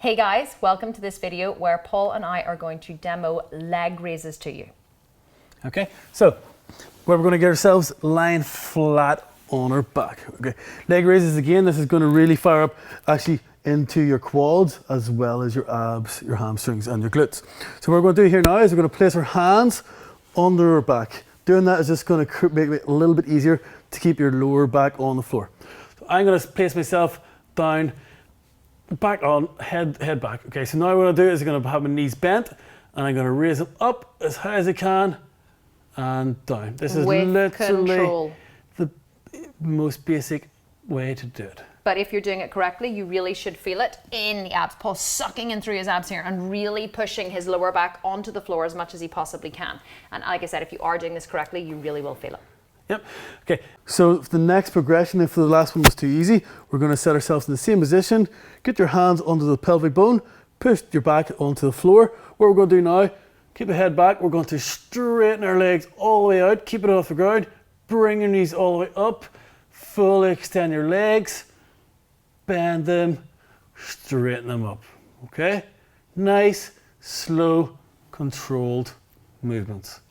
Hey guys, welcome to this video where Paul and I are going to demo leg raises to you. Okay, so we're going to get ourselves lying flat on our back. Okay, leg raises again, this is going to really fire up actually into your quads as well as your abs, your hamstrings and your glutes. So what we're going to do here now is we're going to place our hands under our back. Doing that is just going to make it a little bit easier to keep your lower back on the floor. So I'm going to place myself down, back on, head back. Okay, so now what I'll do is I'm going to have my knees bent and I'm going to raise them up as high as I can and down. This is With literally control. the most basic way to do it. But if you're doing it correctly, you really should feel it in the abs. Paul's sucking in through his abs here and really pushing his lower back onto the floor as much as he possibly can. And like I said, if you are doing this correctly, you really will feel it. Yep. Okay, so the next progression, if the last one was too easy, we're going to set ourselves in the same position, get your hands under the pelvic bone, push your back onto the floor. What we're going to do now, keep the head back, we're going to straighten our legs all the way out, keep it off the ground, bring your knees all the way up, fully extend your legs, bend them, straighten them up. Okay? Nice, slow, controlled movements.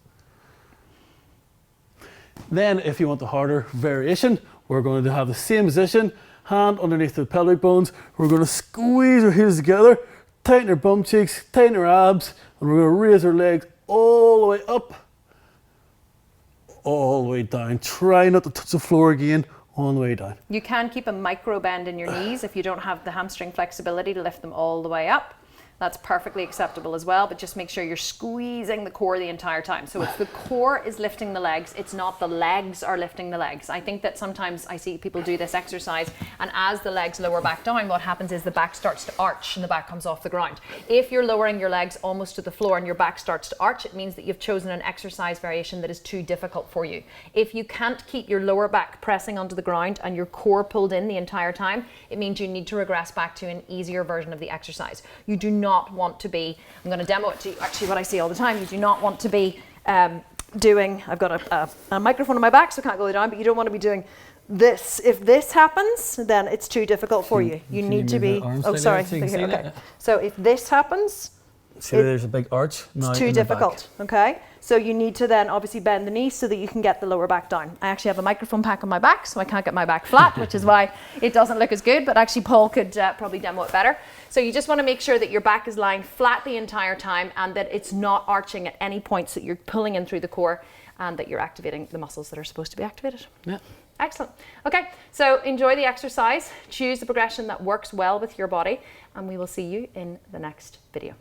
Then if you want the harder variation, we're going to have the same position, hand underneath the pelvic bones. We're going to squeeze our heels together, tighten our bum cheeks, tighten our abs, and we're going to raise our legs all the way up, all the way down. Try not to touch the floor again on the way down. You can keep a micro bend in your knees if you don't have the hamstring flexibility to lift them all the way up. That's perfectly acceptable as well, but just make sure you're squeezing the core the entire time. So if the core is lifting the legs, it's not the legs are lifting the legs. I think that sometimes I see people do this exercise and as the legs lower back down, what happens is the back starts to arch and the back comes off the ground. If you're lowering your legs almost to the floor and your back starts to arch, it means that you've chosen an exercise variation that is too difficult for you. If you can't keep your lower back pressing onto the ground and your core pulled in the entire time, it means you need to regress back to an easier version of the exercise. You do not want to be, I'm going to demo it to you, actually what I see all the time, you do not want to be doing, I've got a microphone on my back so I can't go down, but you don't want to be doing this. If this happens, then it's too difficult for you. You need to be, oh sorry, okay. So if this happens, see there's a big arch. It's too difficult, okay? So you need to then obviously bend the knees so that you can get the lower back down. I actually have a microphone pack on my back, so I can't get my back flat, which is why it doesn't look as good, but actually Paul could probably demo it better. So you just want to make sure that your back is lying flat the entire time and that it's not arching at any points, that you're pulling in through the core and that you're activating the muscles that are supposed to be activated. Yeah. Excellent. Okay, so enjoy the exercise, choose the progression that works well with your body, and we will see you in the next video.